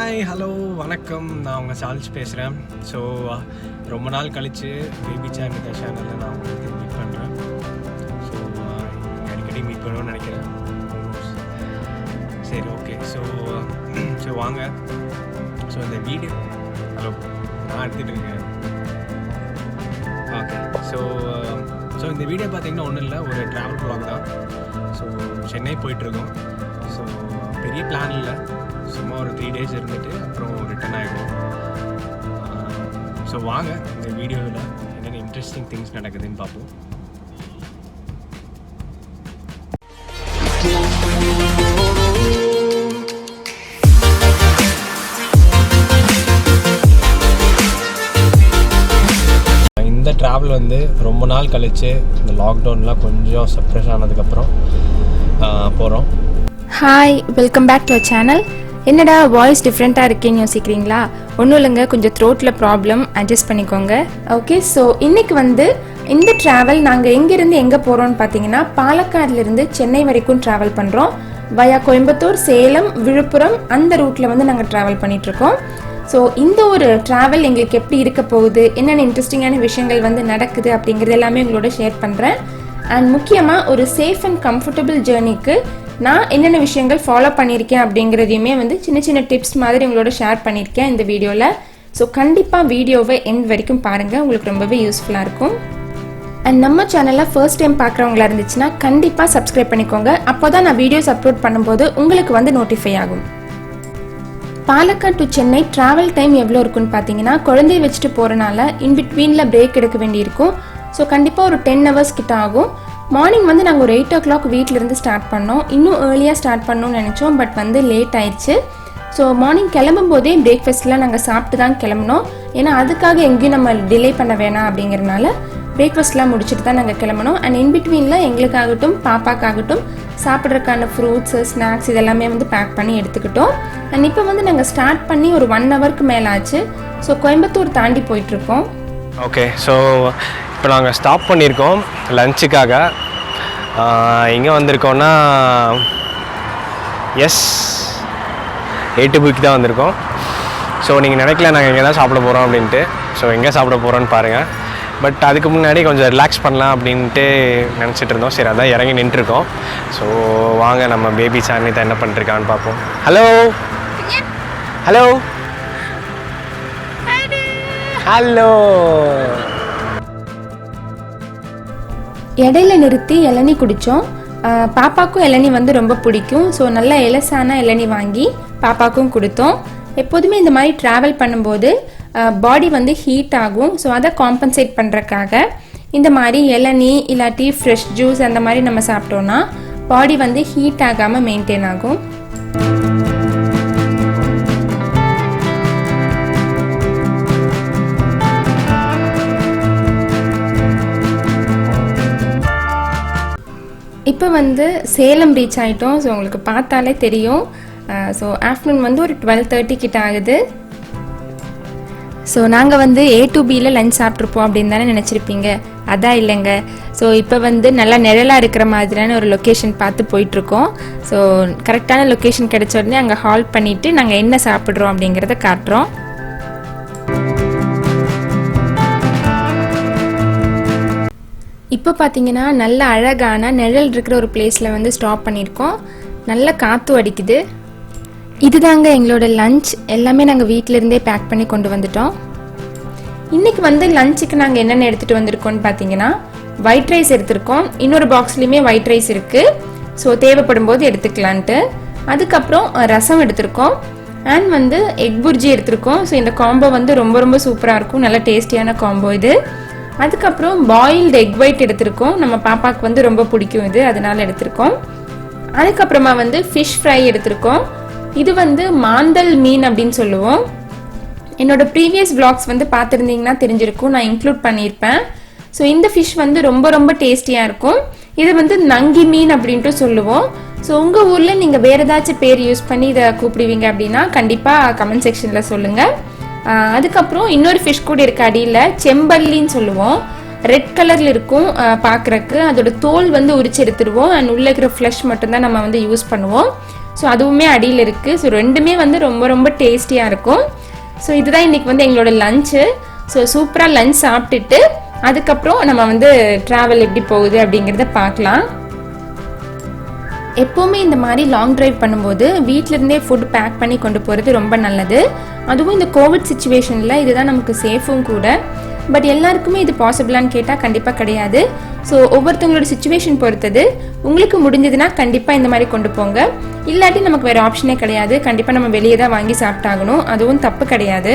Hi hello வணக்கம், நான் உங்கள் சால்ஸ் பேசுகிறேன். ஸோ ரொம்ப நாள் கழித்து பேபி சேனல் சேனலில் நான் உங்களுக்கு மீட் பண்ணுறேன். ஸோ அடிக்கடி மீட் பண்ணுவேன்னு நினைக்கிறேன். சரி, ஓகே. ஸோ வாங்க. ஸோ இந்த வீடியோ நான் எடுத்துகிட்டு இருக்கேன். ஓகே. ஸோ இந்த வீடியோ பார்த்தீங்கன்னா ஒன்றும் இல்லை, ஒரு ட்ராவல் வ்ளாக் தான். ஸோ சென்னை போயிட்டுருக்கோம். ஸோ பெரிய பிளான் இல்லை, சும்மா ஒரு 3 days இருந்துட்டு அப்புறம் ரிட்டர்ன் ஆகிடும். ஸோ வாங்க இந்த வீடியோவில் என்னென்ன இன்ட்ரெஸ்டிங் திங்ஸ் நடக்குதுன்னு பார்ப்போம். இந்த ட்ராவல் வந்து ரொம்ப நாள் கழித்து இந்த லாக்டவுன்லாம் கொஞ்சம் சப்ரெஸ் ஆனதுக்கப்புறம் போகிறோம். Hi, welcome back to our channel. என்னடா வாய்ஸ் டிஃப்ரெண்ட்டாக இருக்கேன்னு யோசிக்கிறீங்களா? ஒன்றும் இல்லைங்க, கொஞ்சம் த்ரோட்டில் ப்ராப்ளம், அட்ஜஸ்ட் பண்ணிக்கோங்க. ஓகே, ஸோ இன்றைக்கி வந்து இந்த ட்ராவல் நாங்கள் எங்கேருந்து எங்கே போகிறோம்னு பார்த்தீங்கன்னா, பாலக்காடுலேருந்து சென்னை வரைக்கும் ட்ராவல் பண்ணுறோம். வயா கோயம்புத்தூர், சேலம், விழுப்புரம் அந்த ரூட்டில் வந்து நாங்கள் ட்ராவல் பண்ணிகிட்ருக்கோம். ஸோ இந்த ஒரு ட்ராவல் எங்களுக்கு எப்படி இருக்க போகுது, என்னென்ன இன்ட்ரெஸ்டிங்கான விஷயங்கள் வந்து நடக்குது அப்படிங்கிறது எல்லாமே உங்களோட ஷேர் பண்ணுறேன். அண்ட் முக்கியமாக ஒரு சேஃப் அண்ட் கம்ஃபர்டபுள் ஜேர்னிக்கு நான் என்னென்ன விஷயங்கள் ஃபாலோ பண்ணியிருக்கேன் அப்படிங்கிறதையுமே வந்து சின்ன சின்ன டிப்ஸ் மாதிரி உங்களோட ஷேர் பண்ணியிருக்கேன் இந்த வீடியோவில். ஸோ கண்டிப்பாக வீடியோவை எண்ட் வரைக்கும் பாருங்கள், உங்களுக்கு ரொம்பவே யூஸ்ஃபுல்லாக இருக்கும். அண்ட் நம்ம சேனலில் ஃபர்ஸ்ட் டைம் பார்க்குறவங்களா இருந்துச்சுன்னா கண்டிப்பாக சப்ஸ்கிரைப் பண்ணிக்கோங்க. அப்போ தான் நான் வீடியோஸ் அப்லோட் பண்ணும்போது உங்களுக்கு வந்து நோட்டிஃபை ஆகும். Palakkad to Chennai travel time எவ்வளோ இருக்குன்னு பார்த்தீங்கன்னா, குழந்தைய வச்சுட்டு போகிறனால இன்பிட்வீனில் பிரேக் எடுக்க வேண்டியிருக்கும். ஸோ கண்டிப்பாக ஒரு 10 hours கிட்ட ஆகும். மார்னிங் வந்து நாங்கள் ஒரு 8 o'clock வீட்டிலேருந்து ஸ்டார்ட் பண்ணோம். இன்னும் ஏர்லியாக ஸ்டார்ட் பண்ணணும்னு நினச்சோம், பட் வந்து லேட் ஆயிடுச்சு. ஸோ மார்னிங் கிளம்பும் போதே பிரேக்ஃபாஸ்ட்லாம் நாங்கள் சாப்பிட்டு தான் கிளம்பினோம். ஏன்னா அதுக்காக எங்கேயும் நம்ம டிலே பண்ண வேணாம் அப்படிங்கிறனால பிரேக்ஃபாஸ்ட்லாம் முடிச்சுட்டு தான் நாங்கள் கிளம்பணும். அண்ட் இன்பிட்வீனில் எங்களுக்காகட்டும் பாப்பாக்காகட்டும் சாப்பிட்றதுக்கான ஃப்ரூட்ஸு, ஸ்நாக்ஸ் இதெல்லாமே வந்து பேக் பண்ணி எடுத்துக்கிட்டோம். அண்ட் இப்போ வந்து நாங்கள் ஸ்டார்ட் பண்ணி ஒரு 1 hourக்கு மேலே ஆச்சு. ஸோ கோயம்புத்தூர் தாண்டி போயிட்டுருக்கோம். ஓகே, ஸோ இப்போ நாங்கள் ஸ்டாப் பண்ணியிருக்கோம் லஞ்சுக்காக. எங்கே வந்திருக்கோன்னா ஏட்டுபுக்கு தான் வந்திருக்கோம். ஸோ நீங்கள் நினைக்கல நாங்கள் எங்கே தான் சாப்பிட போகிறோம் அப்படின்ட்டு. ஸோ எங்கே சாப்பிட போகிறோன்னு பாருங்கள். பட் அதுக்கு முன்னாடி கொஞ்சம் ரிலாக்ஸ் பண்ணலாம் அப்படின்ட்டு நினச்சிட்டு இருந்தோம். சரி, அதான் இறங்கி நின்றுருக்கோம். ஸோ வாங்க நம்ம பேபி சானிதா என்ன பண்ணிருக்கான்னு பார்ப்போம். Hello hello hello. இடையில நிறுத்தி இளநீ குடித்தோம். பாப்பாக்கும் இளநீ வந்து ரொம்ப பிடிக்கும். ஸோ நல்ல எலசான இளநீ வாங்கி பாப்பாக்கும் கொடுத்தோம். எப்போதுமே இந்த மாதிரி ட்ராவல் பண்ணும்போது பாடி வந்து ஹீட் ஆகும். ஸோ அதை காம்பன்சேட் பண்ணுறக்காக இந்த மாதிரி இளநீ இல்லாட்டி ஃப்ரெஷ் ஜூஸ் அந்த மாதிரி நம்ம சாப்பிட்டோன்னா பாடி வந்து ஹீட் ஆகாமல் மெயின்டைன் ஆகும். இப்போ வந்து சேலம் ரீச் ஆகிட்டோம். ஸோ உங்களுக்கு பார்த்தாலே தெரியும். ஸோ ஆஃப்டர்நூன் வந்து ஒரு 12:30 கிட்ட ஆகுது. ஸோ நாங்கள் வந்து A to Bயில் லஞ்ச் சாப்பிட்ருப்போம் அப்படின்னு தானே நினச்சிருப்பீங்க. அதான் இல்லைங்க. ஸோ இப்போ வந்து நல்லா நிழலாக இருக்கிற மாதிரியான ஒரு லொக்கேஷன் பார்த்து போயிட்டுருக்கோம். ஸோ கரெக்டான லொக்கேஷன் கிடைச்ச உடனே அங்கே ஹால்ட் பண்ணிவிட்டு நாங்கள் என்ன சாப்பிட்றோம் அப்படிங்கிறத காட்டுறோம். இப்போ பார்த்தீங்கன்னா நல்ல அழகான நிழல் இருக்கிற ஒரு பிளேஸில் வந்து ஸ்டாப் பண்ணியிருக்கோம். நல்ல காற்று அடிக்குது. இதுதாங்க எங்களோட லஞ்ச். எல்லாமே நாங்கள் வீட்டிலேருந்தே பேக் பண்ணி கொண்டு வந்துட்டோம். இன்றைக்கி வந்து லஞ்சுக்கு நாங்கள் என்னென்ன எடுத்துகிட்டு வந்திருக்கோம்னு பார்த்தீங்கன்னா, ஒயிட் ரைஸ் எடுத்திருக்கோம். இன்னொரு பாக்ஸ்லேயுமே ஒயிட் ரைஸ் இருக்குது. ஸோ தேவைப்படும் போது எடுத்துக்கலான்ட்டு. அதுக்கப்புறம் ரசம் எடுத்திருக்கோம். அண்ட் வந்து எக் புர்ஜி எடுத்திருக்கோம். ஸோ இந்த காம்போ வந்து ரொம்ப ரொம்ப சூப்பராக இருக்கும். நல்ல டேஸ்டியான காம்போ இது. அதுக்கப்புறம் பாயில்டு எக் ஒயிட் எடுத்திருக்கோம். நம்ம பாப்பாவுக்கு வந்து ரொம்ப பிடிக்கும் இது, அதனால எடுத்திருக்கோம். அதுக்கப்புறமா வந்து ஃபிஷ் ஃப்ரை எடுத்திருக்கோம். இது வந்து மாந்தல் மீன் அப்படின்னு சொல்லுவோம். என்னோட ப்ரீவியஸ் vlogs வந்து பார்த்துருந்தீங்கன்னா தெரிஞ்சிருக்கும், நான் இன்க்ளூட் பண்ணியிருப்பேன். ஸோ இந்த ஃபிஷ் வந்து ரொம்ப ரொம்ப டேஸ்டியாக இருக்கும். இது வந்து நங்கி மீன் அப்படின்ட்டு சொல்லுவோம். ஸோ உங்கள் ஊரில் நீங்கள் வேறு ஏதாச்சும் பேர் யூஸ் பண்ணி இதை கூப்பிடுவீங்க அப்படின்னா கண்டிப்பாக கமெண்ட் செக்ஷனில் சொல்லுங்கள். அதுக்கப்புறம் இன்னொரு ஃபிஷ் கூட இருக்குது அடியில், செம்பல்லின்னு சொல்லுவோம். ரெட் கலரில் இருக்கும் பார்க்குறக்கு. அதோட தோல் வந்து உரிச்சு எடுத்துருவோம். அண்ட் உள்ளே இருக்கிற ஃப்ளஷ் மட்டும்தான் நம்ம வந்து யூஸ் பண்ணுவோம். ஸோ அதுவுமே அடியில் இருக்குது. ஸோ ரெண்டுமே வந்து ரொம்ப ரொம்ப டேஸ்டியாக இருக்கும். ஸோ இதுதான் இன்றைக்கி வந்து எங்களோட லஞ்சு. ஸோ சூப்பராக லஞ்ச் சாப்பிட்டுட்டு அதுக்கப்புறம் நம்ம வந்து ட்ராவல் எப்படி போகுது அப்படிங்கிறத பார்க்கலாம். எப்போவுமே இந்த மாதிரி லாங் ட்ரைவ் பண்ணும்போது வீட்டிலேருந்தே ஃபுட் பேக் பண்ணி கொண்டு போகிறது ரொம்ப நல்லது. அதுவும் இந்த கோவிட் சுச்சுவேஷனில் இதுதான் நமக்கு சேஃபும் கூட. பட் எல்லாருக்குமே இது பாசிபிளான்னு கேட்டால் கண்டிப்பாக கிடையாது. ஸோ ஒவ்வொருத்தவங்களோட சுச்சுவேஷன் பொறுத்தது. உங்களுக்கு முடிஞ்சதுன்னா கண்டிப்பாக இந்த மாதிரி கொண்டு போங்க. இல்லாட்டி நமக்கு வேறு ஆப்ஷனே கிடையாது, கண்டிப்பாக நம்ம வெளியே தான் வாங்கி சாப்பிட்டாகணும். அதுவும் தப்பு கிடையாது.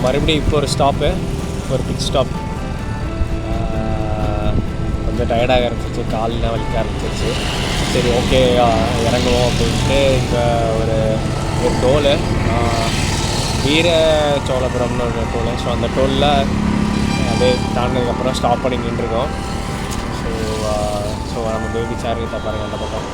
மறுபடியும் இப்போ ஒரு ஸ்டாப்பு, ஒரு பிட் ஸ்டாப். கொஞ்சம் டயர்டாக ஆரம்பிச்சிச்சு, கால்லாம் வலிக்க ஆரம்பிச்சிச்சு. சரி ஓகே இறங்குவோம் அப்படின்ட்டு இங்கே ஒரு டோலு, வீர சோழபுரம்னு ஒரு டோலு. ஸோ அந்த டோலில் அப்படியே தாண்டினதுக்கப்புறம் ஸ்டாப் பண்ணி நின்றுருக்கோம். ஸோ நம்ம பேபி சேர் தான் பாருங்கள் அந்த பக்கம்.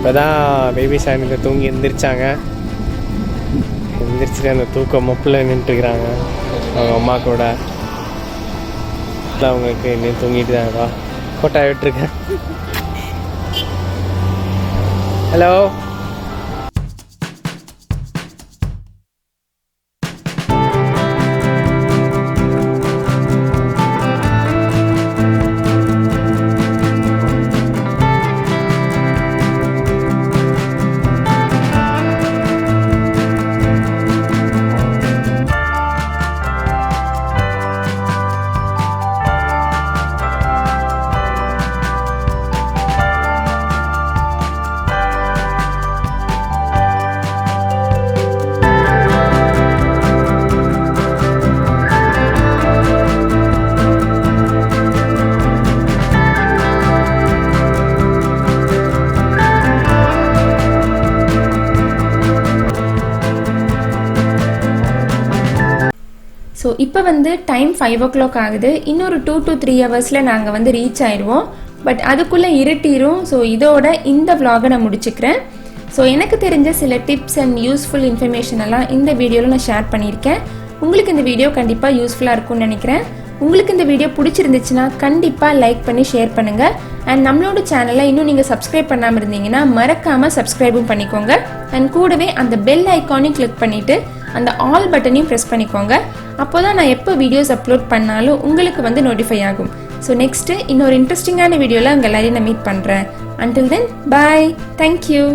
இப்போ தான் பேபி சாயந்தரத்தை தூங்கி எழுந்திரிச்சாங்க. எழுந்திரிச்சிட்டு அந்த தூக்கம் மொப்பில் நின்றுட்டுருக்குறாங்க அவங்க அம்மா கூட. அவங்களுக்கு இன்னும் தூங்கிட்டு தான்ப்பா கொட்டா விட்டுருக்கேன். ஹலோ ஸோ இப்போ வந்து டைம் 5 o'clock ஆகுது. இன்னொரு 2 to 3 hours நாங்கள் வந்து ரீச் ஆயிடுவோம். பட் அதுக்குள்ளே இருட்டிடும். ஸோ இதோட இந்த vlog நான் முடிச்சுக்கிறேன். ஸோ எனக்கு தெரிஞ்ச சில டிப்ஸ் அண்ட் யூஸ்ஃபுல் இன்ஃபர்மேஷன் எல்லாம் இந்த வீடியோவில் நான் ஷேர் பண்ணியிருக்கேன். உங்களுக்கு இந்த வீடியோ கண்டிப்பாக யூஸ்ஃபுல்லாக இருக்கும்னு நினைக்கிறேன். உங்களுக்கு இந்த வீடியோ பிடிச்சிருந்துச்சுன்னா கண்டிப்பாக லைக் பண்ணி ஷேர் பண்ணுங்கள். அண்ட் நம்மளோட சேனலை இன்னும் நீங்கள் சப்ஸ்கிரைப் பண்ணாமல் இருந்தீங்கன்னா மறக்காமல் சப்ஸ்கிரைபும் பண்ணிக்கோங்க. அண்ட் கூடவே அந்த பெல் ஐக்கானையும் கிளிக் பண்ணிவிட்டு அந்த ஆல் பட்டனையும் ப்ரெஸ் பண்ணிக்கோங்க. அப்போ தான் நான் எப்போ வீடியோஸ் அப்லோட் பண்ணாலும் உங்களுக்கு வந்து நோட்டிஃபை ஆகும். ஸோ நெக்ஸ்ட்டு இன்னொரு இன்ட்ரெஸ்டிங்கான வீடியோவில் உங்கள் எல்லாரையும் நான் மீட் பண்ணுறேன். அன்டில் தென் பாய். தேங்க்யூ.